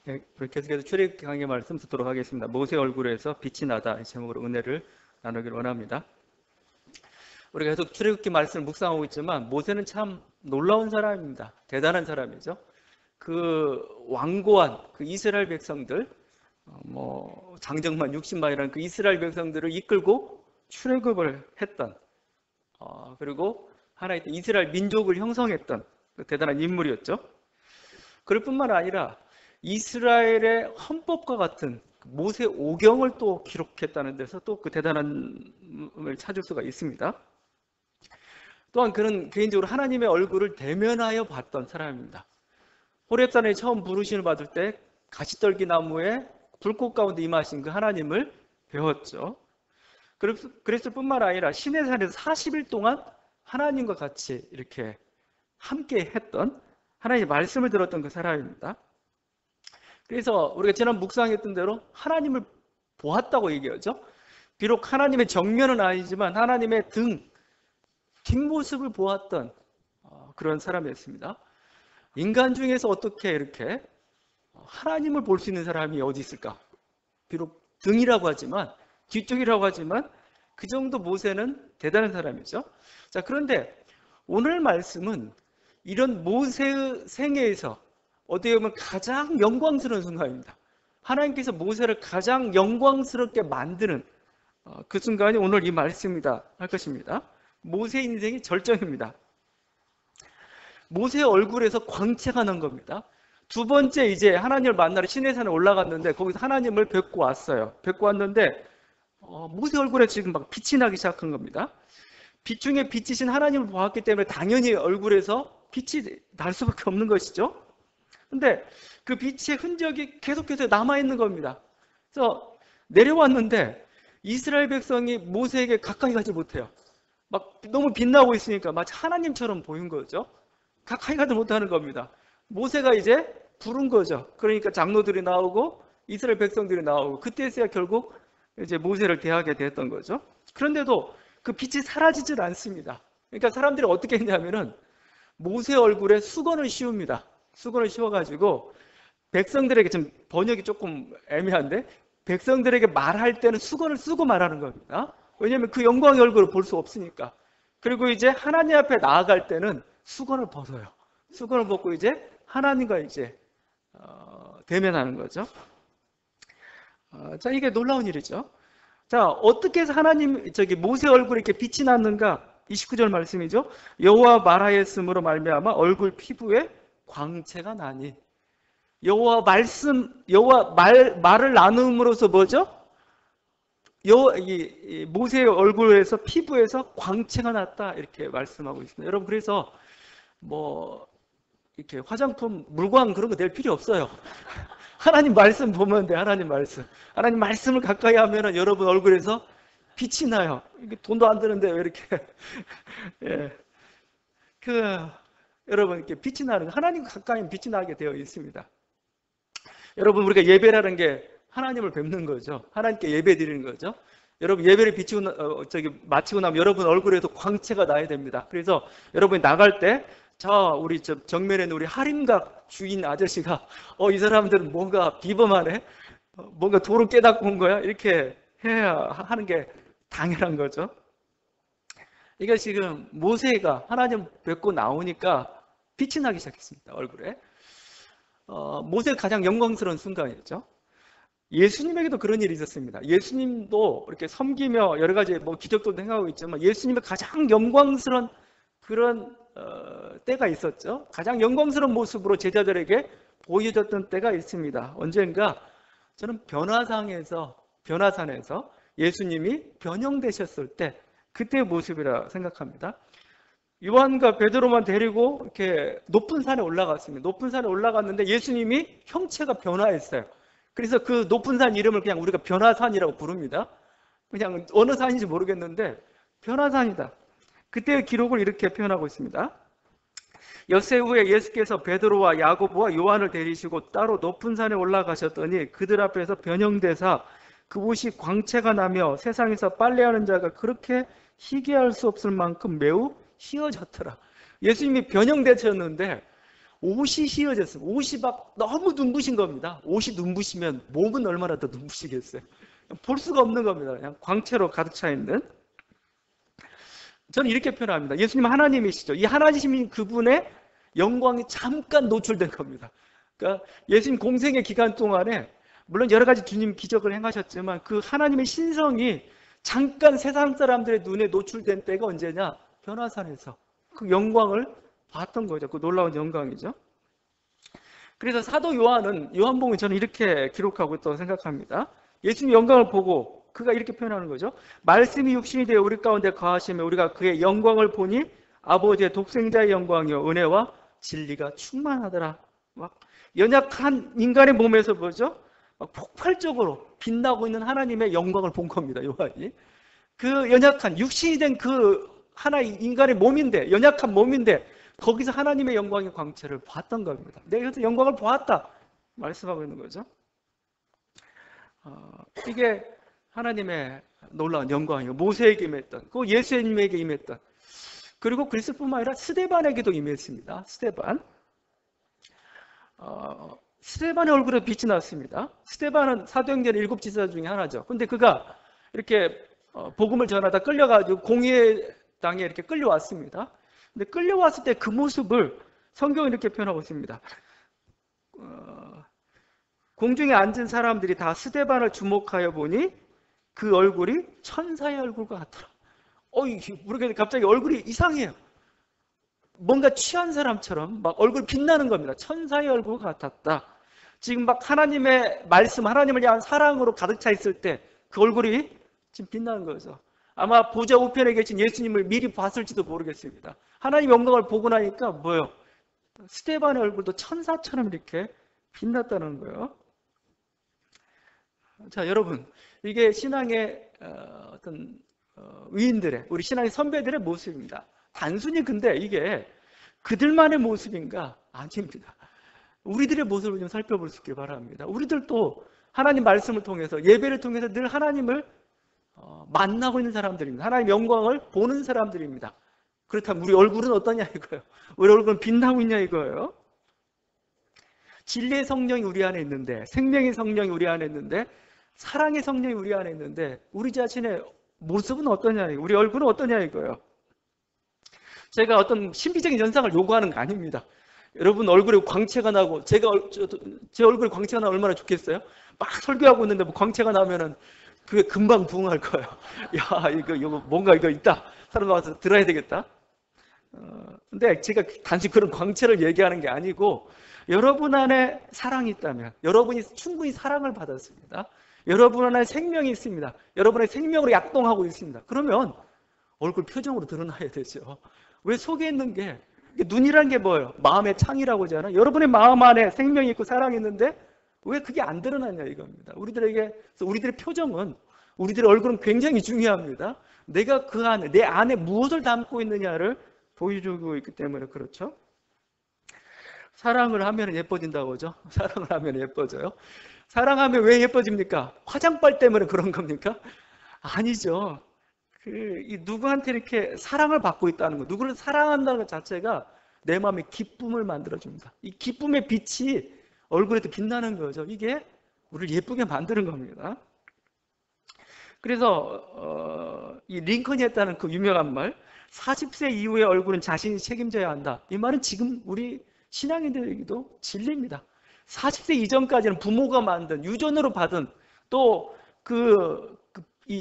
네, 우리 계속해서 출애굽기 강의 말씀 듣도록 하겠습니다. 모세 얼굴에서 빛이 나다 이 제목으로 은혜를 나누기를 원합니다. 우리가 계속 출애굽기 말씀을 묵상하고 있지만 모세는 참 놀라운 사람입니다. 대단한 사람이죠. 그 완고한 그 이스라엘 백성들, 장정만 60만이라는 그 이스라엘 백성들을 이끌고 출애굽을 했던, 그리고 하나의 이스라엘 민족을 형성했던 그 대단한 인물이었죠. 그럴 뿐만 아니라 이스라엘의 헌법과 같은 모세 오경을 또 기록했다는 데서 또 그 대단함을 찾을 수가 있습니다. 또한 그는 개인적으로 하나님의 얼굴을 대면하여 봤던 사람입니다. 호렙산에 처음 부르심을 받을 때 가시떨기 나무에 불꽃 가운데 임하신 그 하나님을 배웠죠. 그랬을 뿐만 아니라 시내산에서 40일 동안 하나님과 같이 이렇게 함께 했던 하나님의 말씀을 들었던 그 사람입니다. 그래서 우리가 지난 묵상했던 대로 하나님을 보았다고 얘기하죠. 비록 하나님의 정면은 아니지만 하나님의 뒷모습을 보았던 그런 사람이었습니다. 인간 중에서 어떻게 이렇게 하나님을 볼 수 있는 사람이 어디 있을까? 비록 등이라고 하지만, 뒤쪽이라고 하지만 그 정도 모세는 대단한 사람이죠. 자, 그런데 오늘 말씀은 이런 모세의 생애에서 어떻게 보면 가장 영광스러운 순간입니다. 하나님께서 모세를 가장 영광스럽게 만드는 그 순간이 오늘 이 말씀이다 할 것입니다. 모세 인생이 절정입니다. 모세의 얼굴에서 광채가 난 겁니다. 두 번째 이제 하나님을 만나러 시내산에 올라갔는데 거기서 하나님을 뵙고 왔어요. 뵙고 왔는데 모세 얼굴에 지금 막 빛이 나기 시작한 겁니다. 빛 중에 빛이신 하나님을 보았기 때문에 당연히 얼굴에서 빛이 날 수밖에 없는 것이죠. 근데 그 빛의 흔적이 계속해서 남아있는 겁니다. 그래서 내려왔는데 이스라엘 백성이 모세에게 가까이 가지 못해요. 막 너무 빛나고 있으니까 마치 하나님처럼 보인 거죠. 가까이 가지 못하는 겁니다. 모세가 이제 부른 거죠. 그러니까 장로들이 나오고 이스라엘 백성들이 나오고 그때서야 결국 이제 모세를 대하게 됐던 거죠. 그런데도 그 빛이 사라지질 않습니다. 그러니까 사람들이 어떻게 했냐면은 모세 얼굴에 수건을 씌웁니다. 수건을 씌워가지고 백성들에게, 지금 번역이 조금 애매한데, 백성들에게 말할 때는 수건을 쓰고 말하는 겁니다. 왜냐하면 그 영광의 얼굴을 볼 수 없으니까. 그리고 이제 하나님 앞에 나아갈 때는 수건을 벗어요. 수건을 벗고 이제 하나님과 이제 대면하는 거죠. 자, 이게 놀라운 일이죠. 자, 어떻게 해서 모세 얼굴에 이렇게 빛이 났는가? 29절 말씀이죠. 여호와 말하였으므로 말미암아 얼굴 피부에 광채가 나니. 여호와 말을 나눔으로써 뭐죠? 모세의 얼굴에서 피부에서 광채가 났다 이렇게 말씀하고 있습니다. 여러분, 그래서 이렇게 화장품, 물광 그런 거 낼 필요 없어요. 하나님 말씀 보면 돼. 하나님 말씀을 가까이 하면은 여러분 얼굴에서 빛이 나요. 이게 돈도 안 드는데 왜 이렇게 예. 여러분 이렇게 빛이 나는, 하나님 가까이 빛이 나게 되어 있습니다. 여러분, 우리가 예배라는 게 하나님을 뵙는 거죠. 하나님께 예배 드리는 거죠. 여러분, 예배를 마치고 나면 여러분 얼굴에도 광채가 나야 됩니다. 그래서 여러분이 나갈 때 우리 정면에 있는 우리 할인각 주인 아저씨가 이 사람들은 뭔가 비범하네, 뭔가 도를 깨닫고 온 거야, 이렇게 해야 하는 게 당연한 거죠. 이게 지금 모세가 하나님 뵙고 나오니까 빛이 나기 시작했습니다. 얼굴에. 모세가 가장 영광스러운 순간이었죠. 예수님에게도 그런 일이 있었습니다. 예수님도 이렇게 섬기며 여러 가지 기적도 행하고 있지만 예수님의 가장 영광스러운 그런 때가 있었죠. 가장 영광스러운 모습으로 제자들에게 보여줬던 때가 있습니다. 언젠가 저는 변화산에서 예수님이 변형되셨을 때, 그때의 모습이라 생각합니다. 요한과 베드로만 데리고 이렇게 높은 산에 올라갔습니다. 높은 산에 올라갔는데 예수님이 형체가 변화했어요. 그래서 그 높은 산 이름을 그냥 우리가 변화산이라고 부릅니다. 그냥 어느 산인지 모르겠는데 변화산이다. 그때의 기록을 이렇게 표현하고 있습니다. 엿새 후에 예수께서 베드로와 야고보와 요한을 데리시고 따로 높은 산에 올라가셨더니 그들 앞에서 변형되사 그곳이 광채가 나며 세상에서 빨래하는 자가 그렇게 희귀할 수 없을 만큼 매우 희어졌더라. 예수님이 변형되셨는데 옷이 휘어졌어요. 옷이 막 너무 눈부신 겁니다. 옷이 눈부시면 몸은 얼마나 더 눈부시겠어요. 볼 수가 없는 겁니다. 그냥 광채로 가득 차 있는. 저는 이렇게 표현합니다. 예수님 하나님이시죠. 이 하나님인 그분의 영광이 잠깐 노출된 겁니다. 그러니까 예수님 공생의 기간 동안에 물론 여러 가지 주님 기적을 행하셨지만 그 하나님의 신성이 잠깐 세상 사람들의 눈에 노출된 때가 언제냐? 변화산에서 그 영광을 봤던 거죠. 그 놀라운 영광이죠. 그래서 사도 요한은 요한복음에 저는 이렇게 기록하고 있다고 생각합니다. 예수님 영광을 보고 그가 이렇게 표현하는 거죠. 말씀이 육신이 되어 우리 가운데 거하시며 우리가 그의 영광을 보니 아버지의 독생자의 영광이요 은혜와 진리가 충만하더라. 막 연약한 인간의 몸에서 보죠. 막 폭발적으로 빛나고 있는 하나님의 영광을 본 겁니다. 요한이. 그 연약한 육신이 된 그 하나의 인간의 몸인데 연약한 몸인데 거기서 하나님의 영광의 광채를 봤던 겁니다. 내가 그래서 영광을 보았다 말씀하고 있는 거죠. 이게 하나님의 놀라운 영광이요. 모세에게 임했던, 그 예수님에게 임했던, 그리고 그리스도뿐만 아니라 스데반에게도 임했습니다. 스데반. 스데반의 얼굴에 빛이 났습니다. 스데반은 사도행전 7지사 중에 하나죠. 근데 그가 이렇게 복음을 전하다 끌려가지고 공의의 당에 이렇게 끌려왔습니다. 근데 끌려왔을 때 그 모습을 성경은 이렇게 표현하고 있습니다. 공중에 앉은 사람들이 다 스데반을 주목하여 보니 그 얼굴이 천사의 얼굴과 같더라. 모르겠는데 갑자기 얼굴이 이상해요. 뭔가 취한 사람처럼 막 얼굴 빛나는 겁니다. 천사의 얼굴과 같았다. 지금 막 하나님의 말씀, 하나님을 향한 사랑으로 가득 차 있을 때 그 얼굴이 지금 빛나는 거죠. 아마 보좌 우편에 계신 예수님을 미리 봤을지도 모르겠습니다. 하나님 영광을 보고 나니까 뭐예요? 스데반의 얼굴도 천사처럼 이렇게 빛났다는 거예요. 자, 여러분, 이게 신앙의 어떤 위인들의, 우리 신앙의 선배들의 모습입니다. 단순히 근데 이게 그들만의 모습인가? 아닙니다. 우리들의 모습을 좀 살펴볼 수 있길 바랍니다. 우리들도 하나님 말씀을 통해서 예배를 통해서 늘 하나님을 만나고 있는 사람들입니다. 하나님의 영광을 보는 사람들입니다. 그렇다면 우리 얼굴은 어떠냐 이거예요. 우리 얼굴은 빛나고 있냐 이거예요. 진리의 성령이 우리 안에 있는데, 생명의 성령이 우리 안에 있는데, 사랑의 성령이 우리 안에 있는데 우리 자신의 모습은 어떠냐, 우리 얼굴은 어떠냐 이거예요. 제가 어떤 신비적인 현상을 요구하는 거 아닙니다. 여러분 얼굴에 광채가 나고 제 얼굴에 광채가 나면 얼마나 좋겠어요? 막 설교하고 있는데 뭐 광채가 나면은 그게 금방 부응할 거예요. 야, 이거 뭔가 이거 있다. 사람 와서 들어야 되겠다. 근데 제가 단지 그런 광채를 얘기하는 게 아니고 여러분 안에 사랑이 있다면, 여러분이 충분히 사랑을 받았습니다. 여러분 안에 생명이 있습니다. 여러분의 생명으로 약동하고 있습니다. 그러면 얼굴 표정으로 드러나야 되죠. 왜 속에 있는 게, 눈이라는 게 뭐예요? 마음의 창이라고 하잖아요. 여러분의 마음 안에 생명이 있고 사랑이 있는데 왜 그게 안 드러나냐 이겁니다. 우리들의 표정은, 우리들의 얼굴은 굉장히 중요합니다. 내가 그 안에, 내 안에 무엇을 담고 있느냐를 보여주고 있기 때문에 그렇죠. 사랑을 하면 예뻐진다고 하죠. 사랑을 하면 예뻐져요. 사랑하면 왜 예뻐집니까? 화장빨 때문에 그런 겁니까? 아니죠. 누구한테 이렇게 사랑을 받고 있다는 것, 누구를 사랑한다는 것 자체가 내 마음에 기쁨을 만들어줍니다. 이 기쁨의 빛이 얼굴에도 빛나는 거죠. 이게 우리를 예쁘게 만드는 겁니다. 그래서 이 링컨이 했다는 그 유명한 말, 40세 이후의 얼굴은 자신이 책임져야 한다. 이 말은 지금 우리 신앙인들에게도 진리입니다. 40세 이전까지는 부모가 만든, 유전으로 받은, 또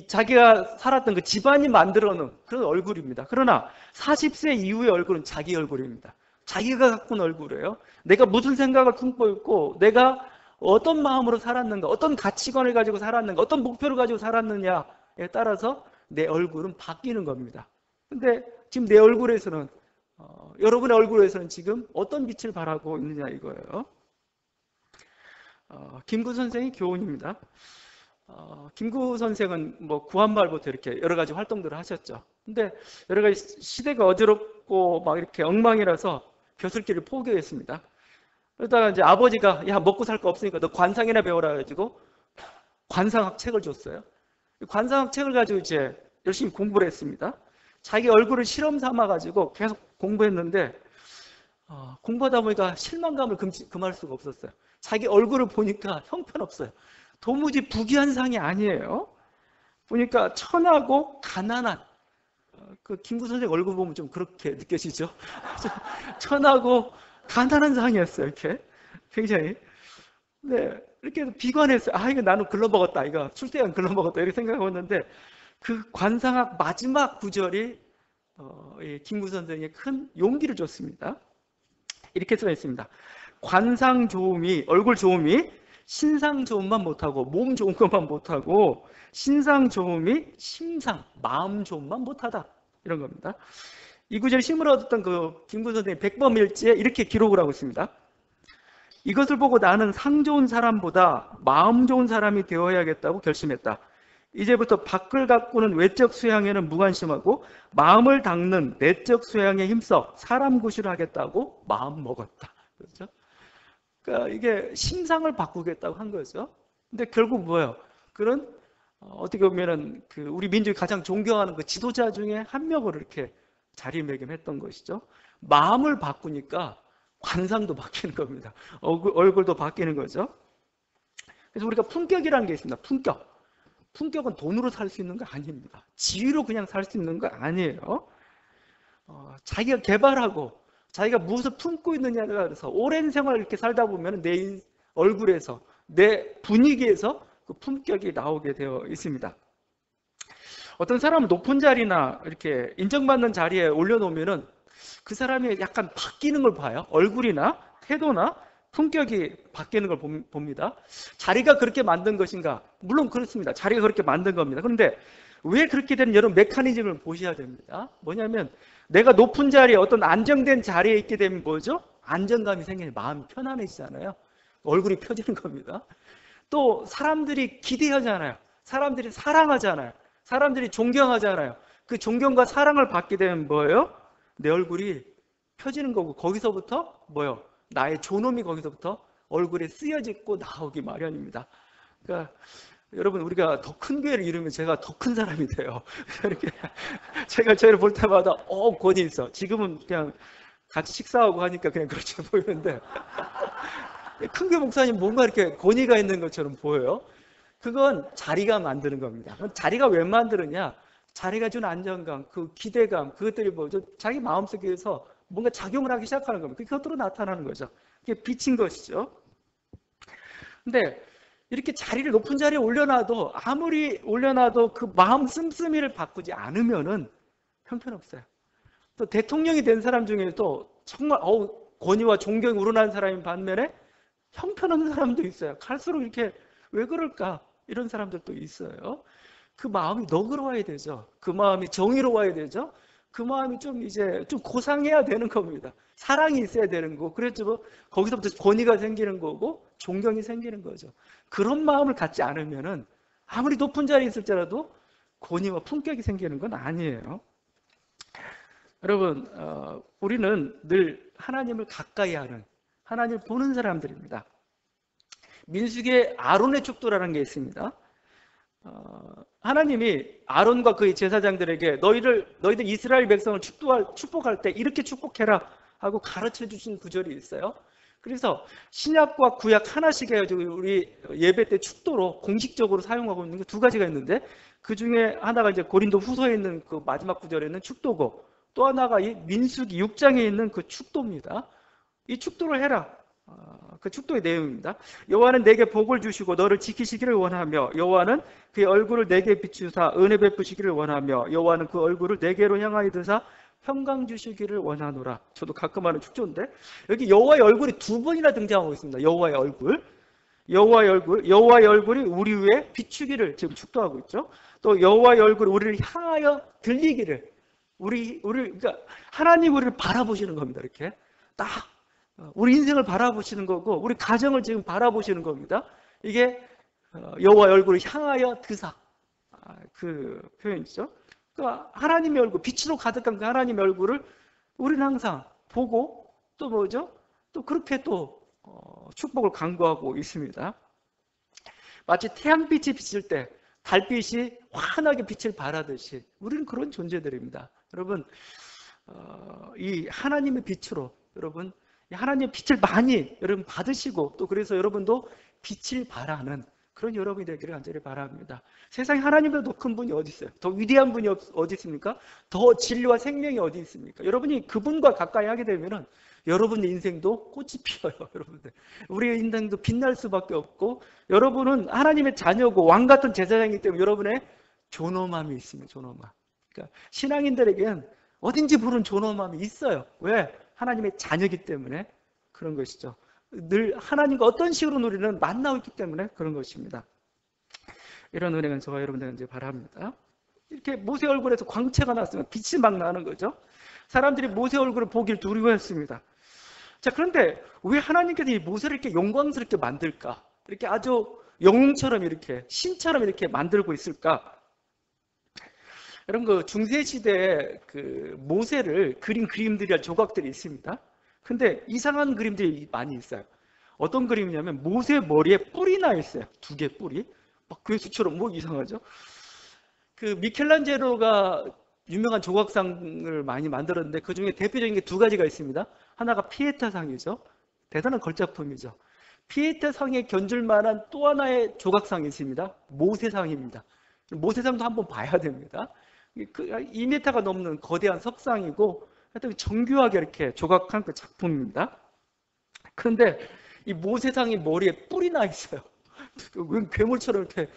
자기가 살았던 그 집안이 만들어 놓은 그런 얼굴입니다. 그러나 40세 이후의 얼굴은 자기 얼굴입니다. 자기가 갖고 있는 얼굴이에요. 내가 무슨 생각을 품고 있고, 내가 어떤 마음으로 살았는가, 어떤 가치관을 가지고 살았는가, 어떤 목표를 가지고 살았느냐에 따라서 내 얼굴은 바뀌는 겁니다. 근데 지금 내 얼굴에서는, 여러분의 얼굴에서는 지금 어떤 빛을 발하고 있느냐 이거예요. 김구 선생의 교훈입니다. 김구 선생은 뭐 구한말부터 이렇게 여러 가지 활동들을 하셨죠. 근데 여러 가지 시대가 어지럽고 막 이렇게 엉망이라서 벼슬길을 포기했습니다. 그러다가 이제 아버지가 야 먹고 살 거 없으니까 너 관상이나 배워라 해가지고 관상학 책을 줬어요. 관상학 책을 가지고 이제 열심히 공부를 했습니다. 자기 얼굴을 실험 삼아 가지고 계속 공부했는데 공부하다 보니까 실망감을 금할 수가 없었어요. 자기 얼굴을 보니까 형편없어요. 도무지 부귀한 상이 아니에요. 보니까 천하고 가난한, 그 김구 선생 얼굴 보면 좀 그렇게 느껴지죠? 천하고 가난한 상이었어요. 이렇게 굉장히. 네, 이렇게 비관했어요. 이거 나는 글러먹었다. 이거 출세한 글러먹었다. 이렇게 생각하고 있는데 그 관상학 마지막 구절이 이 김구 선생의 큰 용기를 줬습니다. 이렇게 써 있습니다. 관상 좋음이, 얼굴 좋음이 신상 좋음만 못하고 몸 좋은 것만 못하고 신상 좋음이 심상, 마음 좋음만 못하다. 이런 겁니다. 이 구절 힘을 얻었던 그 김구 선생의 백범일지에 이렇게 기록을 하고 있습니다. 이것을 보고 나는 상 좋은 사람보다 마음 좋은 사람이 되어야겠다고 결심했다. 이제부터 밖을 가꾸는 외적 수양에는 무관심하고 마음을 닦는 내적 수양에 힘써 사람 구실을 하겠다고 마음 먹었다. 그렇죠? 그러니까 이게 심상을 바꾸겠다고 한 거죠. 근데 결국 뭐예요? 그런 어떻게 보면은 그 우리 민족이 가장 존경하는 그 지도자 중에 한 명을 이렇게 자리매김했던 것이죠. 마음을 바꾸니까 관상도 바뀌는 겁니다. 얼굴도 바뀌는 거죠. 그래서 우리가 품격이라는 게 있습니다. 품격. 품격은 돈으로 살 수 있는 거 아닙니다. 지위로 그냥 살 수 있는 거 아니에요. 자기가 개발하고 자기가 무엇을 품고 있느냐에 따라서 오랜 생활을 이렇게 살다 보면 내 얼굴에서 내 분위기에서 그 품격이 나오게 되어 있습니다. 어떤 사람은 높은 자리나 이렇게 인정받는 자리에 올려놓으면은 그 사람이 약간 바뀌는 걸 봐요. 얼굴이나 태도나 품격이 바뀌는 걸 봅니다. 자리가 그렇게 만든 것인가? 물론 그렇습니다. 자리가 그렇게 만든 겁니다. 그런데 왜 그렇게 되는 여러 메커니즘을 보셔야 됩니다. 뭐냐면 내가 높은 자리에 어떤 안정된 자리에 있게 되면 뭐죠? 안정감이 생기는 마음이 편안해지잖아요. 얼굴이 펴지는 겁니다. 또 사람들이 기대하잖아요. 사람들이 사랑하잖아요. 사람들이 존경하잖아요. 그 존경과 사랑을 받게 되면 뭐예요? 내 얼굴이 펴지는 거고 거기서부터 뭐예요? 나의 존엄이 거기서부터 얼굴에 쓰여지고 나오기 마련입니다. 그러니까 여러분 우리가 더 큰 교회를 이루면 제가 더 큰 사람이 돼요. 이렇게 제가 저를 볼 때마다 권위 있어. 지금은 그냥 같이 식사하고 하니까 그냥 그렇게 보이는데 큰 교회 목사님 뭔가 이렇게 권위가 있는 것처럼 보여요. 그건 자리가 만드는 겁니다. 자리가 왜 만드느냐? 자리가 준 안정감, 그 기대감, 그것들이 뭐죠? 자기 마음속에서 뭔가 작용을 하기 시작하는 겁니다. 그게 겉으로 나타나는 거죠. 그게 빛인 것이죠. 근데 이렇게 자리를 높은 자리에 올려놔도 아무리 올려놔도 그 마음 씀씀이를 바꾸지 않으면은 형편없어요. 또 대통령이 된 사람 중에도 정말 권위와 존경이 우러나는 사람인 반면에 형편없는 사람도 있어요. 갈수록 이렇게 왜 그럴까? 이런 사람들도 있어요. 그 마음이 너그러워야 되죠. 그 마음이 정의로워야 되죠. 그 마음이 좀 이제 좀 고상해야 되는 겁니다. 사랑이 있어야 되는 거고, 그랬죠. 뭐 거기서부터 권위가 생기는 거고, 존경이 생기는 거죠. 그런 마음을 갖지 않으면은 아무리 높은 자리에 있을지라도 권위와 품격이 생기는 건 아니에요. 여러분, 우리는 늘 하나님을 가까이 하는, 하나님을 보는 사람들입니다. 민수기에 아론의 축도라는 게 있습니다. 하나님이 아론과 그의 제사장들에게 너희들 이스라엘 백성을 축복할 때 이렇게 축복해라 하고 가르쳐 주신 구절이 있어요. 그래서 신약과 구약 하나씩 해가지고 우리 예배 때 축도로 공식적으로 사용하고 있는 게 두 가지가 있는데 그 중에 하나가 이제 고린도 후서에 있는 그 마지막 구절에 있는 축도고 또 하나가 이 민수기 6장에 있는 그 축도입니다. 이 축도를 해라. 그 축도의 내용입니다. 여호와는 내게 복을 주시고 너를 지키시기를 원하며 여호와는 그의 얼굴을 내게 비추사 은혜 베푸시기를 원하며 여호와는 그 얼굴을 내게로 향하여 드사 평강 주시기를 원하노라. 저도 가끔 하는 축도인데 여기 여호와의 얼굴이 두 번이나 등장하고 있습니다. 여호와의 얼굴, 여호와의 얼굴이 우리 위에 비추기를 지금 축도하고 있죠. 또 여호와의 얼굴이 우리를 향하여 들리기를 그러니까 하나님 우리를 바라보시는 겁니다. 이렇게 딱 우리 인생을 바라보시는 거고 우리 가정을 지금 바라보시는 겁니다. 이게 여호와의 얼굴을 향하여 드사 그 표현이죠. 그러니까 하나님의 얼굴, 빛으로 가득한 그 하나님의 얼굴을 우리는 항상 보고 또 뭐죠? 또 그렇게 또 축복을 강구하고 있습니다. 마치 태양빛이 비칠 때 달빛이 환하게 빛을 발하듯이 우리는 그런 존재들입니다. 여러분 이 하나님의 빛으로 여러분 하나님의 빛을 많이 여러분 받으시고 또 그래서 여러분도 빛을 발하는 그런 여러분이 되기를 간절히 바랍니다. 세상에 하나님보다 더 큰 분이 어디 있어요? 더 위대한 분이 어디 있습니까? 더 진리와 생명이 어디 있습니까? 여러분이 그분과 가까이 하게 되면은 여러분의 인생도 꽃이 피어요. 여러분들 우리의 인생도 빛날 수밖에 없고 여러분은 하나님의 자녀고 왕 같은 제사장이기 때문에 여러분의 존엄함이 있습니다. 존엄함. 그러니까 신앙인들에겐 어딘지 모르는 존엄함이 있어요. 왜? 하나님의 자녀이기 때문에 그런 것이죠. 늘 하나님과 어떤 식으로 우리는 만나고 있기 때문에 그런 것입니다. 이런 은혜는 저와 여러분들은 이제 바랍니다. 이렇게 모세 얼굴에서 광채가 났으면 빛이 막 나는 거죠. 사람들이 모세 얼굴을 보길 두려워했습니다. 자, 그런데 왜 하나님께서 이 모세를 이렇게 영광스럽게 만들까? 이렇게 아주 영웅처럼 이렇게 신처럼 이렇게 만들고 있을까? 여러분 그 중세 시대에 그 모세를 그린 그림들이나 조각들이 있습니다. 근데 이상한 그림들이 많이 있어요. 어떤 그림이냐면 모세 머리에 뿔이 나 있어요. 2개 뿔이. 막 괴수처럼 뭐 이상하죠? 그 미켈란젤로가 유명한 조각상을 많이 만들었는데 그 중에 대표적인 게 2가지가 있습니다. 하나가 피에타상이죠. 대단한 걸작품이죠. 피에타상에 견줄 만한 또 하나의 조각상이 있습니다. 모세상입니다. 모세상도 한번 봐야 됩니다. 2m가 넘는 거대한 석상이고 하여튼 정교하게 이렇게 조각한 그 작품입니다. 그런데 이 모세상이 머리에 뿔이 나 있어요. 괴물처럼 이렇게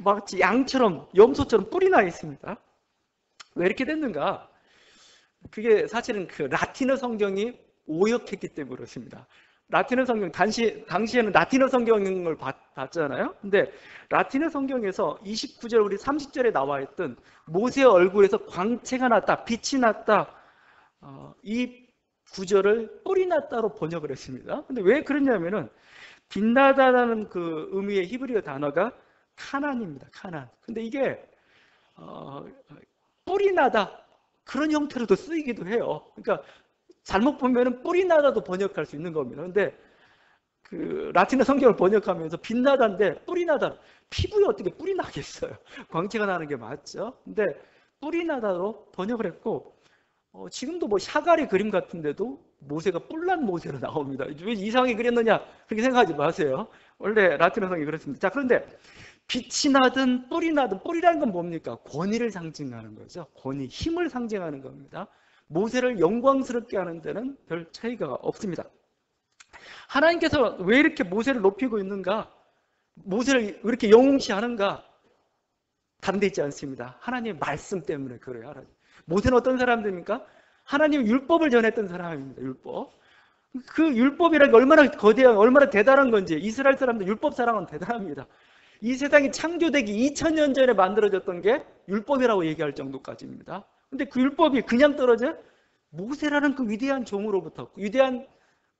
마치 양처럼 염소처럼 뿔이 나 있습니다. 왜 이렇게 됐는가? 그게 사실은 그 라틴어 성경이 오역했기 때문에 그렇습니다. 라틴어 성경 당시에는 라틴어 성경을 봤잖아요. 근데 라틴어 성경에서 29절 우리 30절에 나와 있던 모세의 얼굴에서 광채가 났다, 빛이 났다, 이 구절을 뿔이 났다로 번역을 했습니다. 근데 왜 그러냐면은 빛나다라는 그 의미의 히브리어 단어가 카난입니다. 카난. 근데 이게 뿔이 나다 그런 형태로도 쓰이기도 해요. 그러니까 잘못 보면은 뿔이 나다도 번역할 수 있는 겁니다. 근데 그 라틴어 성경을 번역하면서 빛나다인데 뿔이 나다. 피부에 어떻게 뿔이 나겠어요? 광채가 나는 게 맞죠? 근데 뿔이 나다로 번역을 했고 지금도 뭐 샤갈의 그림 같은데도 모세가 뿔난 모세로 나옵니다. 왜 이상하게 그렸느냐? 그렇게 생각하지 마세요. 원래 라틴어 성경이 그렇습니다. 자, 그런데 빛이 나든 뿔이 나든 뿔이라는 건 뭡니까? 권위를 상징하는 거죠. 권위, 힘을 상징하는 겁니다. 모세를 영광스럽게 하는 데는 별 차이가 없습니다. 하나님께서 왜 이렇게 모세를 높이고 있는가? 모세를 왜 이렇게 영웅시하는가? 다른 데 있지 않습니다. 하나님의 말씀 때문에 그래요. 하나님. 모세는 어떤 사람들입니까? 하나님의 율법을 전했던 사람입니다. 율법. 그 율법이라는 게 얼마나 거대한, 얼마나 대단한 건지 이스라엘 사람들 율법 사랑은 대단합니다. 이 세상이 창조되기 2000년 전에 만들어졌던 게 율법이라고 얘기할 정도까지입니다. 근데 그 율법이 그냥 떨어져 모세라는 그 위대한 종으로부터, 위대한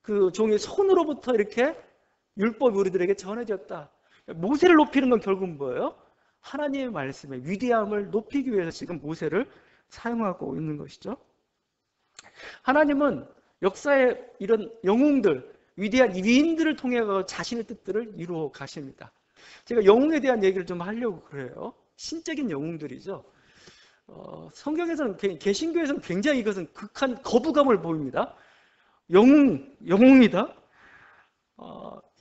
그 종의 손으로부터 이렇게 율법이 우리들에게 전해졌다. 모세를 높이는 건 결국은 뭐예요? 하나님의 말씀의 위대함을 높이기 위해서 지금 모세를 사용하고 있는 것이죠. 하나님은 역사의 이런 영웅들, 위대한 위인들을 통해 자신의 뜻들을 이루어 가십니다. 제가 영웅에 대한 얘기를 좀 하려고 그래요. 신적인 영웅들이죠. 성경에서는, 개신교에서는 굉장히 이것은 극한 거부감을 보입니다. 영웅이다?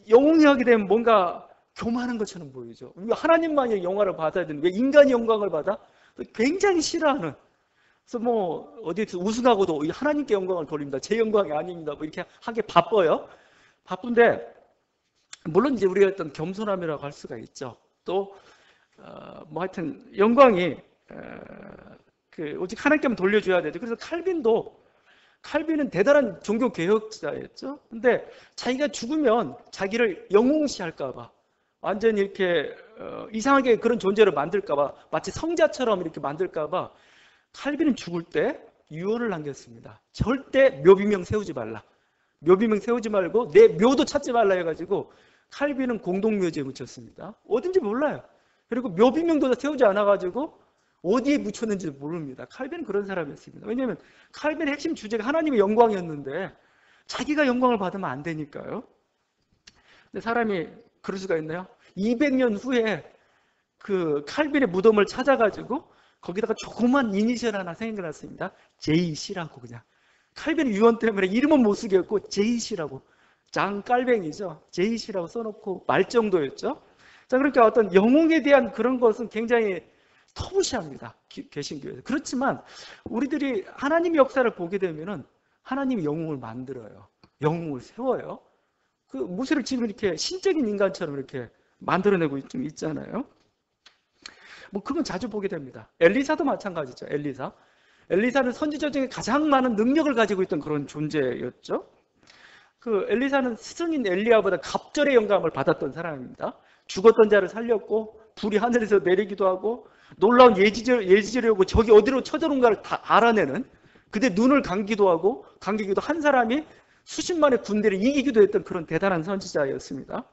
영웅이 하게 되면 뭔가 교만한 것처럼 보이죠. 하나님만이 영광을 받아야 되는데 왜 인간이 영광을 받아? 굉장히 싫어하는. 그래서 뭐 어디에서 우승하고도 하나님께 영광을 돌립니다. 제 영광이 아닙니다. 뭐 이렇게 하기 바빠요. 바쁜데 물론 이제 우리가 어떤 겸손함이라고 할 수가 있죠. 또 뭐 하여튼 영광이 오직 하나님께만 돌려줘야 되죠. 그래서 칼빈은 대단한 종교 개혁자였죠. 근데 자기가 죽으면 자기를 영웅시할까봐 완전히 이렇게 이상하게 그런 존재로 만들까봐 마치 성자처럼 이렇게 만들까봐 칼빈은 죽을 때 유언을 남겼습니다. 절대 묘비명 세우지 말라. 묘비명 세우지 말고 내 묘도 찾지 말라 해가지고 칼빈은 공동묘지에 묻혔습니다. 어딘지 몰라요. 그리고 묘비명도 세우지 않아가지고 어디에 묻혔는지 모릅니다. 칼빈은 그런 사람이었습니다. 왜냐하면 칼빈의 핵심 주제가 하나님의 영광이었는데 자기가 영광을 받으면 안 되니까요. 근데 사람이 그럴 수가 있나요? 200년 후에 그 칼빈의 무덤을 찾아가지고 거기다가 조그만 이니셜 하나 생겨났습니다. JC라고 그냥. 칼빈 유언 때문에 이름은 못 쓰겠고 제이시라고, 장깔뱅이죠. 제이시라고 써놓고 말 정도였죠. 자, 그러니까 어떤 영웅에 대한 그런 것은 굉장히 터부시합니다. 개신교에서. 그렇지만 우리들이 하나님의 역사를 보게 되면은 하나님이 영웅을 만들어요. 영웅을 세워요. 그 모세를 지금 이렇게 신적인 인간처럼 이렇게 만들어내고 좀 있잖아요. 뭐 그건 자주 보게 됩니다. 엘리사도 마찬가지죠. 엘리사는 선지자 중에 가장 많은 능력을 가지고 있던 그런 존재였죠. 그 엘리사는 스승인 엘리야보다 갑절의 영감을 받았던 사람입니다. 죽었던 자를 살렸고 불이 하늘에서 내리기도 하고 놀라운 예지절이 오고 저기 어디로 쳐들어온가를 다 알아내는, 그때 눈을 감기도 하고 감기기도 한 사람이 수십만의 군대를 이기기도 했던 그런 대단한 선지자였습니다.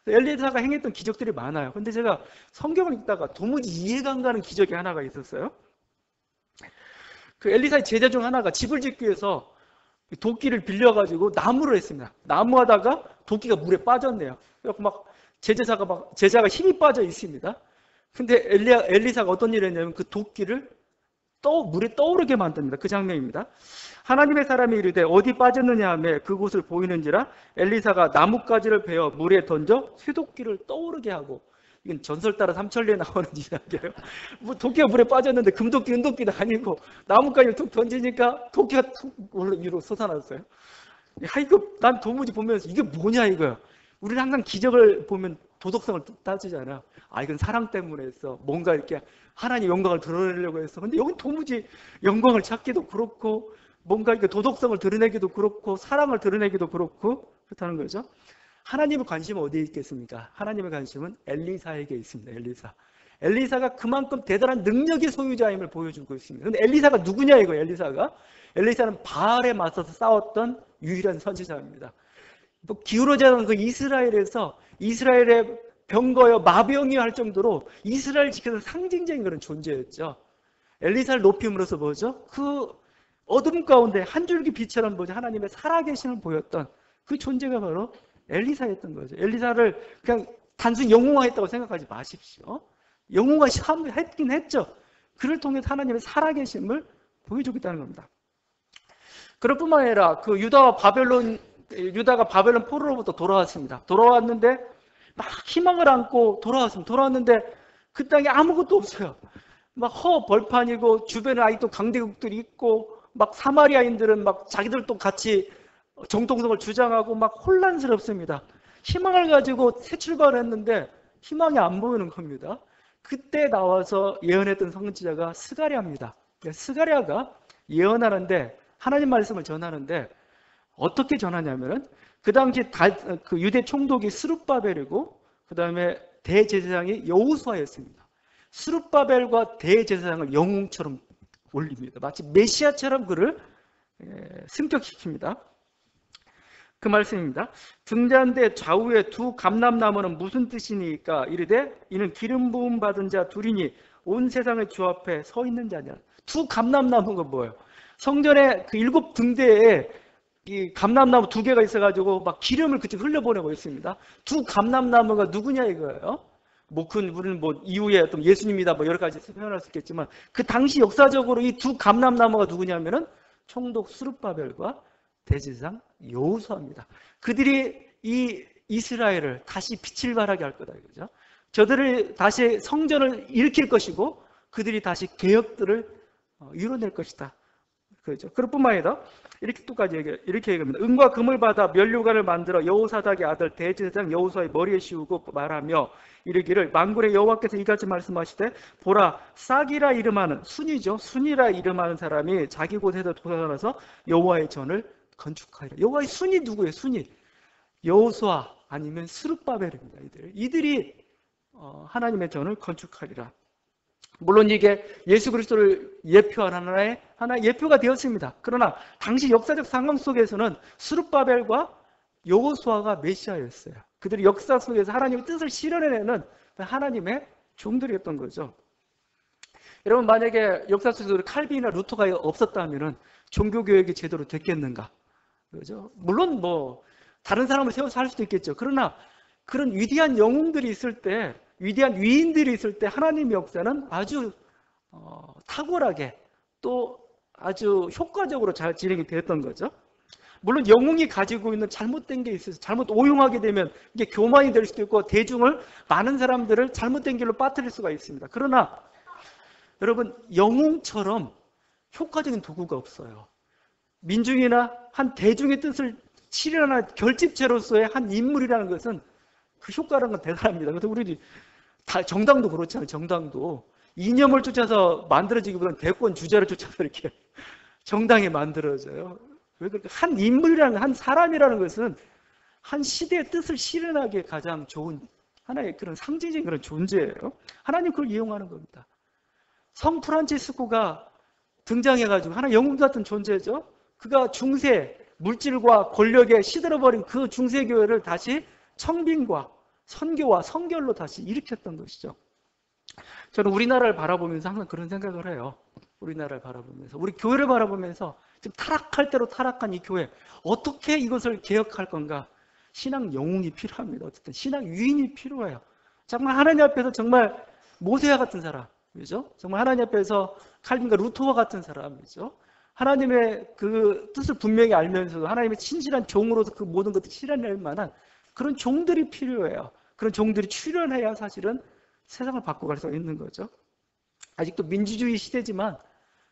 엘리사가 행했던 기적들이 많아요. 근데 제가 성경을 읽다가 도무지 이해가 안 가는 기적이 하나가 있었어요. 그 엘리사의 제자 중 하나가 집을 짓기 위해서 도끼를 빌려가지고 나무를 했습니다. 나무하다가 도끼가 물에 빠졌네요. 그래서 막 제자가 힘이 빠져 있습니다. 근데 엘리사가 어떤 일을 했냐면 그 도끼를 물에 떠오르게 만듭니다. 그 장면입니다. 하나님의 사람이 이르되 어디 빠졌느냐 하며 그곳을 보이는지라 엘리사가 나뭇가지를 베어 물에 던져 쇠도끼를 떠오르게 하고, 이건 전설 따라 삼천리에 나오는 이야기예요. 뭐 도끼가 물에 빠졌는데 금도끼, 은도끼도 아니고 나뭇가지를 툭 던지니까 도끼가 툭 위로 솟아났어요. 이거 난 도무지 보면서 이게 뭐냐 이거야. 우리는 항상 기적을 보면 도덕성을 따지잖아. 이건 사랑 때문에 했어. 뭔가 이렇게 하나님 영광을 드러내려고 했어. 근데 여기 도무지 영광을 찾기도 그렇고 뭔가 이렇게 도덕성을 드러내기도 그렇고 사랑을 드러내기도 그렇고 그렇다는 거죠. 하나님의 관심은 어디에 있겠습니까? 하나님의 관심은 엘리사에게 있습니다. 엘리사가 그만큼 대단한 능력의 소유자임을 보여주고 있습니다. 근데 엘리사가 누구냐 이거예요. 엘리사는 바알에 맞서서 싸웠던 유일한 선지자입니다. 뭐 기울어지는 그 이스라엘의 병거여 마병이 할 정도로 이스라엘 지키는 상징적인 그런 존재였죠. 엘리사를 높임으로써 뭐죠? 그 어둠 가운데 한 줄기 빛처럼 하나님의 살아계심을 보였던 그 존재가 바로 엘리사였던 거죠. 엘리사를 그냥 단순히 영웅화했다고 생각하지 마십시오. 영웅화했긴 했죠. 그를 통해서 하나님의 살아계심을 보여주겠다는 겁니다. 그럴 뿐만 아니라 그 유다가 바벨론 포로로부터 돌아왔습니다. 돌아왔는데 막 희망을 안고 돌아왔는데 그 땅에 아무것도 없어요. 막 벌판이고 주변에 아직도 강대국들이 있고 막 사마리아인들은 막 자기들도 같이 정통성을 주장하고 막 혼란스럽습니다. 희망을 가지고 새 출발을 했는데 희망이 안 보이는 겁니다. 그때 나와서 예언했던 선지자가 스가랴입니다. 스가랴가 예언하는데 하나님 말씀을 전하는데 어떻게 전하냐면은 그 당시 그 유대 총독이 스룹바벨이고 그 다음에 대제사장이 여호수아였습니다. 스룹바벨과 대제사장을 영웅처럼 올립니다. 마치 메시아처럼 그를 승격시킵니다. 그 말씀입니다. 등잔대 좌우에 두 감람나무는 무슨 뜻이니까 이르되 이는 기름 부음 받은 자 둘이니 온 세상의 주 앞에 서 있는 자냐. 두 감람나무가 뭐예요? 성전에 그 7 등대에 이 감람나무 2개가 있어가지고 막 기름을 그쪽 흘려보내고 있습니다. 두 감람나무가 누구냐 이거예요. 우리는 이후에 어떤 예수님이다 여러 가지 표현할 수 있겠지만 그 당시 역사적으로 이 두 감람나무가 누구냐면은 총독 스룹바벨과 대제사장 여호수아입니다. 그들이 이 이스라엘을 다시 빛을 발하게 할 거다 이거죠. 저들을 다시 성전을 일으킬 것이고 그들이 다시 개혁들을 이뤄낼 것이다. 그렇죠. 그뿐만 아니라 이렇게 얘기합니다. 은과 금을 받아 면류관을 만들어 여호사닥의 아들 대제사장 여호수아의 머리에 씌우고 말하며 이르기를 만군의 여호와께서 이같이 말씀하시되 보라 싹이라 이름하는 순이라 이름하는 사람이 자기 곳에서 솟아나서 여호와의 전을 건축하리라. 여호와의 순이 누구예요? 여호수아 아니면 스룹바벨입니다. 이들이 하나님의 전을 건축하리라. 물론 이게 예수 그리스도를 예표하는 하나의 예표가 되었습니다. 그러나 당시 역사적 상황 속에서는 스룹바벨과 여호수아가 메시아였어요. 그들이 역사 속에서 하나님의 뜻을 실현해내는 하나님의 종들이었던 거죠. 여러분 만약에 역사 속에서 칼빈이나 루터가 없었다면 종교교육이 제대로 됐겠는가? 그렇죠? 물론 다른 사람을 세워서 할 수도 있겠죠. 그러나 그런 위대한 영웅들이 있을 때, 위대한 위인들이 있을 때 하나님의 역사는 아주 탁월하게 또 아주 효과적으로 잘 진행이 되었던 거죠. 물론 영웅이 가지고 있는 잘못된 게 있어서 잘못 오용하게 되면 이게 교만이 될 수도 있고 대중을 많은 사람들을 잘못된 길로 빠뜨릴 수가 있습니다. 그러나 여러분 영웅처럼 효과적인 도구가 없어요. 민중이나 한 대중의 뜻을 실현하는 결집체로서의 한 인물이라는 것은 그 효과라는 건 대단합니다. 그래서 우리 다 정당도 그렇잖아요. 정당도 이념을 쫓아서 만들어지기보다는 대권 주자를 쫓아서 이렇게 정당이 만들어져요. 왜 그럴까? 한 인물이라는 한 사람이라는 것은 한 시대의 뜻을 실현하기에 가장 좋은 하나의 그런 상징적인 그런 존재예요. 하나님 그걸 이용하는 겁니다. 성 프란치스코가 등장해가지고 하나 영웅 같은 존재죠. 그가 중세 물질과 권력에 시들어버린 그 중세교회를 다시 청빙과 선교와 성결로 다시 일으켰던 것이죠. 저는 우리나라를 바라보면서 항상 그런 생각을 해요. 우리나라를 바라보면서 우리 교회를 바라보면서 지금 타락할 대로 타락한 이 교회 어떻게 이것을 개혁할 건가? 신앙 영웅이 필요합니다. 어쨌든 신앙 위인이 필요해요. 정말 하나님 앞에서 정말 모세와 같은 사람, 그죠? 정말 하나님 앞에서 칼빈과 루터와 같은 사람이죠. 하나님의 그 뜻을 분명히 알면서도 하나님의 친실한 종으로서 그 모든 것을 실현할 만한 그런 종들이 필요해요. 그런 종들이 출현해야 사실은 세상을 바꿔갈 수 있는 거죠. 아직도 민주주의 시대지만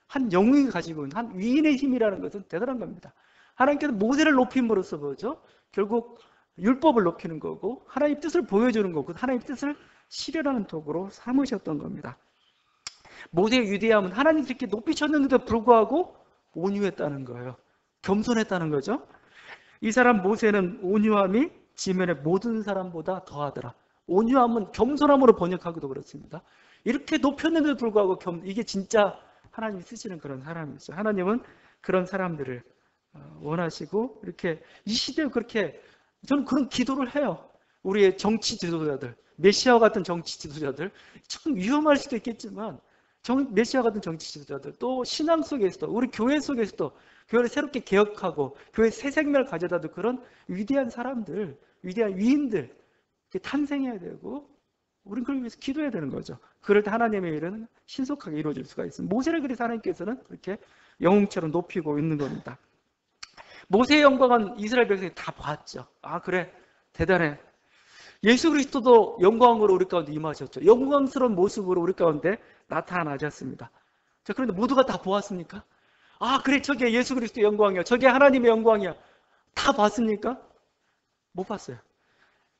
한 영웅이 가지고 있는 한 위인의 힘이라는 것은 대단한 겁니다. 하나님께서 모세를 높임으로써 뭐죠? 결국 율법을 높이는 거고 하나님의 뜻을 보여주는 거고 하나님의 뜻을 실현하는 도구로 삼으셨던 겁니다. 모세의 위대함은 하나님이 이렇게 높이셨는데도 불구하고 온유했다는 거예요. 겸손했다는 거죠. 이 사람 모세는 온유함이 지면의 모든 사람보다 더하더라. 온유함은 겸손함으로 번역하기도 그렇습니다. 이렇게 높였는데도 불구하고 이게 진짜 하나님이 쓰시는 그런 사람이죠. 하나님은 그런 사람들을 원하시고 이렇게 이 시대에 그렇게 저는 그런 기도를 해요. 우리의 정치 지도자들, 메시아와 같은 정치 지도자들 참 위험할 수도 있겠지만 메시아 같은 정치 지도자들 또 신앙 속에서도 우리 교회 속에서도 교회를 새롭게 개혁하고 교회 새 생명을 가져다도 그런 위대한 사람들, 위대한 위인들 탄생해야 되고 우리는 그걸 위해서 기도해야 되는 거죠. 그럴 때 하나님의 일은 신속하게 이루어질 수가 있습니다. 모세를 그래서 하나님께서는 그렇게 영웅처럼 높이고 있는 겁니다. 모세의 영광은 이스라엘 백성이 다 봤죠. 아 그래 대단해. 예수 그리스도도 영광으로 우리 가운데 임하셨죠. 영광스러운 모습으로 우리 가운데 나타나셨습니다. 자, 그런데 모두가 다 보았습니까? 아 그래 저게 예수 그리스도의 영광이야. 저게 하나님의 영광이야. 다 봤습니까? 못 봤어요.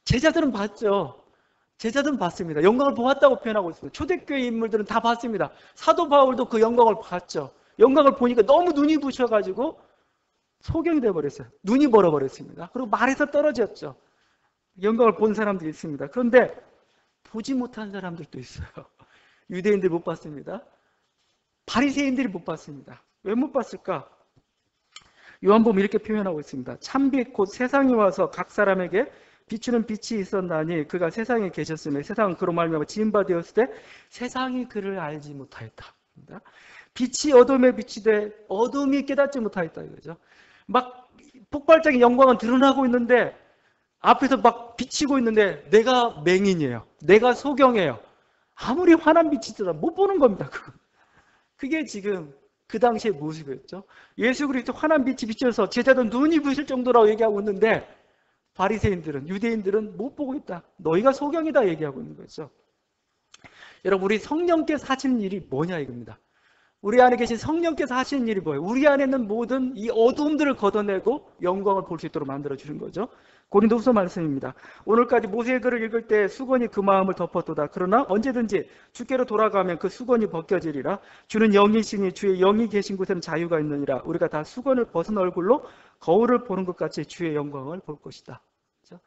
제자들은 봤죠. 제자들은 봤습니다. 영광을 보았다고 표현하고 있습니다. 초대교회 인물들은 다 봤습니다. 사도 바울도 그 영광을 봤죠. 영광을 보니까 너무 눈이 부셔가지고 소경이 되어버렸어요. 눈이 멀어버렸습니다. 그리고 말에서 떨어졌죠. 영광을 본 사람들이 있습니다. 그런데 보지 못한 사람들도 있어요. 유대인들이 못 봤습니다. 바리새인들이 못 봤습니다. 왜 못 봤을까? 요한복음 이렇게 표현하고 있습니다. 참빛 곧 세상이 와서 각 사람에게 비추는 빛이 있었나니 그가 세상에 계셨으며 세상은 그로 말미암아 지은 바 되었을 때 세상이 그를 알지 못하였다. 빛이 어둠에 비치되 어둠이 깨닫지 못하였다 이거죠. 막 폭발적인 영광은 드러나고 있는데 앞에서 막 비치고 있는데 내가 맹인이에요. 내가 소경이에요. 아무리 환한 빛이 있어도 못 보는 겁니다. 그게 지금 그 당시의 모습이었죠. 예수 그리스도 환한 빛이 비쳐서 제자들 눈이 부실 정도라고 얘기하고 있는데 바리새인들은 유대인들은 못 보고 있다. 너희가 소경이다 얘기하고 있는 거죠. 여러분 우리 성령께서 하시는 일이 뭐냐 이겁니다. 우리 안에 계신 성령께서 하시는 일이 뭐예요? 우리 안에 있는 모든 이 어두움들을 걷어내고 영광을 볼 수 있도록 만들어주는 거죠. 고린도후서 말씀입니다. 오늘까지 모세의 글을 읽을 때 수건이 그 마음을 덮었도다. 그러나 언제든지 주께로 돌아가면 그 수건이 벗겨지리라. 주는 영이시니 주의 영이 계신 곳에는 자유가 있느니라. 우리가 다 수건을 벗은 얼굴로 거울을 보는 것 같이 주의 영광을 볼 것이다. 그렇죠?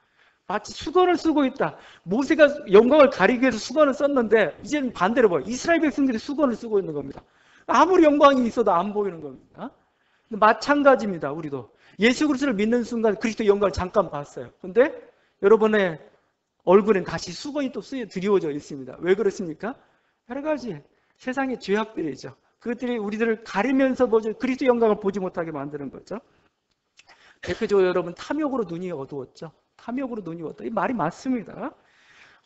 마치 수건을 쓰고 있다. 모세가 영광을 가리기 위해서 수건을 썼는데 이제는 반대로 봐요. 이스라엘 백성들이 수건을 쓰고 있는 겁니다. 아무리 영광이 있어도 안 보이는 겁니다. 마찬가지입니다. 우리도 예수 그리스도를 믿는 순간 그리스도의 영광을 잠깐 봤어요. 그런데 여러분의 얼굴엔 다시 수건이 또 드리워져 있습니다. 왜 그렇습니까? 여러 가지 세상의 죄악들이죠. 그것들이 우리들을 가리면서 그리스도의 영광을 보지 못하게 만드는 거죠. 대표적으로 여러분 탐욕으로 눈이 어두웠죠. 탐욕으로 눈이 어두웠다. 이 말이 맞습니다.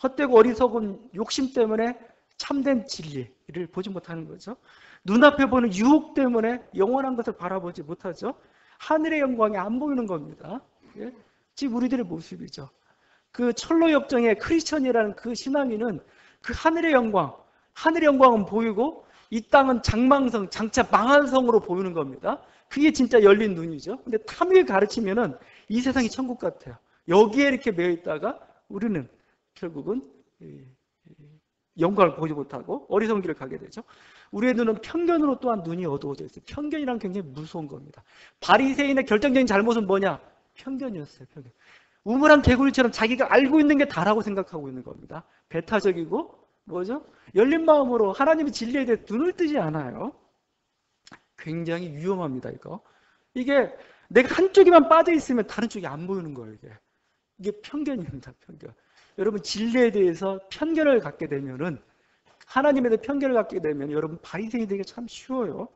헛되고 어리석은 욕심 때문에 참된 진리를 보지 못하는 거죠. 눈앞에 보는 유혹 때문에 영원한 것을 바라보지 못하죠. 하늘의 영광이 안 보이는 겁니다. 예? 지금 우리들의 모습이죠. 그 철로 역정의 크리스천이라는 그 신앙인은 그 하늘의 영광은 보이고 이 땅은 장망성, 장차 망한 성으로 보이는 겁니다. 그게 진짜 열린 눈이죠. 근데 탐욕이 가르치면은 이 세상이 천국 같아요. 여기에 이렇게 매여 있다가 우리는 결국은 영광을 보지 못하고 어리석은 길을 가게 되죠. 우리의 눈은 편견으로 또한 눈이 어두워져 있어요. 편견이란 굉장히 무서운 겁니다. 바리새인의 결정적인 잘못은 뭐냐? 편견이었어요. 편견. 우물한 개구리처럼 자기가 알고 있는 게 다라고 생각하고 있는 겁니다. 배타적이고 뭐죠? 열린 마음으로 하나님의 진리에 대해 눈을 뜨지 않아요. 굉장히 위험합니다. 이게 내가 한쪽에만 빠져 있으면 다른 쪽이 안 보이는 거예요. 이게 편견입니다. 편견. 여러분 진리에 대해서 편견을 갖게 되면은 하나님에 대해 편견을 갖게 되면 여러분 바리새인이 되기가 참 쉬워요.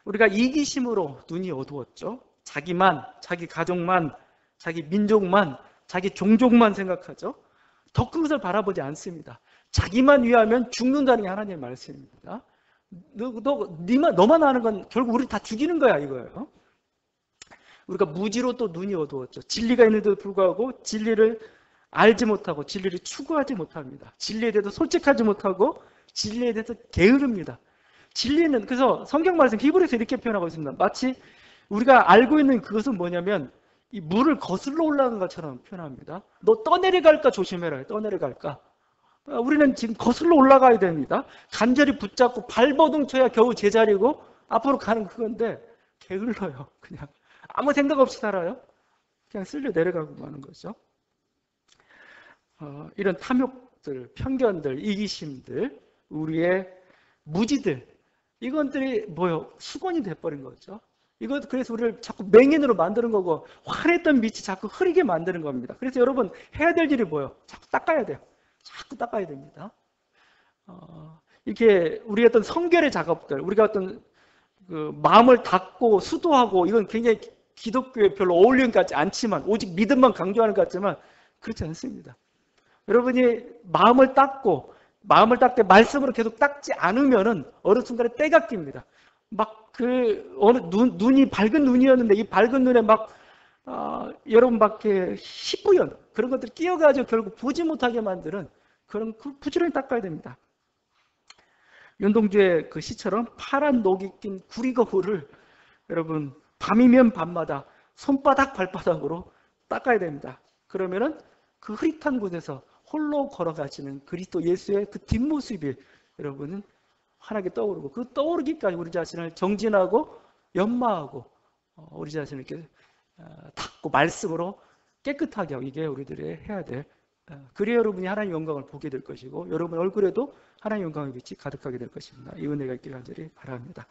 우리가 이기심으로 눈이 어두웠죠. 자기만, 자기 가족만, 자기 민족만, 자기 종족만 생각하죠. 더 큰 것을 바라보지 않습니다. 자기만 위하면 죽는다는 게 하나님의 말씀입니다. 너만 아는 건 결국 우리 다 죽이는 거야 이거예요. 우리가 무지로 또 눈이 어두웠죠. 진리가 있는데도 불구하고 진리를 알지 못하고 진리를 추구하지 못합니다. 진리에 대해서 솔직하지 못하고 진리에 대해서 게으릅니다. 진리는 그래서 성경 말씀 히브리서 이렇게 표현하고 있습니다. 마치 우리가 알고 있는 그것은 뭐냐면 이 물을 거슬러 올라가는 것처럼 표현합니다. 너 떠내려갈까 조심해라. 떠내려갈까. 우리는 지금 거슬러 올라가야 됩니다. 간절히 붙잡고 발버둥 쳐야 겨우 제자리고 앞으로 가는 그건데 게을러요. 그냥 아무 생각 없이 살아요. 그냥 쓸려 내려가고 마는 거죠. 이런 탐욕들, 편견들, 이기심들, 우리의 무지들 이것들이 뭐요? 수건이 돼버린 거죠. 이것 그래서 우리를 자꾸 맹인으로 만드는 거고 환했던 빛이 자꾸 흐리게 만드는 겁니다. 그래서 여러분 해야 될 일이 뭐예요? 자꾸 닦아야 돼요. 자꾸 닦아야 됩니다. 이렇게 우리 어떤 성결의 작업들, 우리가 어떤 그 마음을 닫고 수도하고 이건 굉장히 기독교에 별로 어울리는 것 같지 않지만 오직 믿음만 강조하는 것 같지만 그렇지 않습니다. 여러분이 마음을 닦고 마음을 닦되 말씀으로 계속 닦지 않으면은 어느 순간에 때가 낍니다. 막 어느 눈이 밝은 눈이었는데 이 밝은 눈에 막 여러분 밖에 희뿌연 그런 것들이 끼어가지고 결국 보지 못하게 만드는 그런 부지런히 닦아야 됩니다. 윤동주의 그 시처럼 파란 녹이 낀 구리거울을 여러분 밤이면 밤마다 손바닥 발바닥으로 닦아야 됩니다. 그러면은 그 흐릿한 곳에서 홀로 걸어가시는 그리스도 예수의 그 뒷모습이 여러분은 환하게 떠오르고 그 떠오르기까지 우리 자신을 정진하고 연마하고 우리 자신을 이렇게 닦고 말씀으로 깨끗하게 하고 이게 우리들이 해야 돼. 그래야 여러분이 하나님의 영광을 보게 될 것이고 여러분 얼굴에도 하나님의 영광의 빛이 가득하게 될 것입니다. 이 은혜가 있기를 간절히 바랍니다.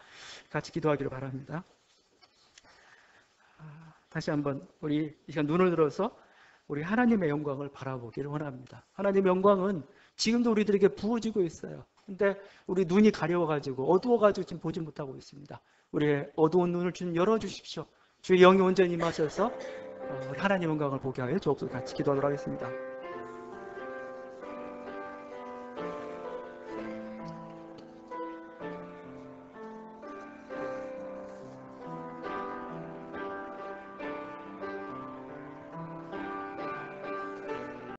같이 기도하기를 바랍니다. 다시 한번 우리 이 시간 눈을 들어서 우리 하나님의 영광을 바라보기를 원합니다. 하나님의 영광은 지금도 우리들에게 부어지고 있어요. 근데 우리 눈이 가려워가지고 어두워가지고 지금 보지 못하고 있습니다. 우리의 어두운 눈을 주님 열어주십시오. 주의 영이 온전히 임하셔서 하나님의 영광을 보게 하여 주옵소서. 같이 기도하도록 하겠습니다.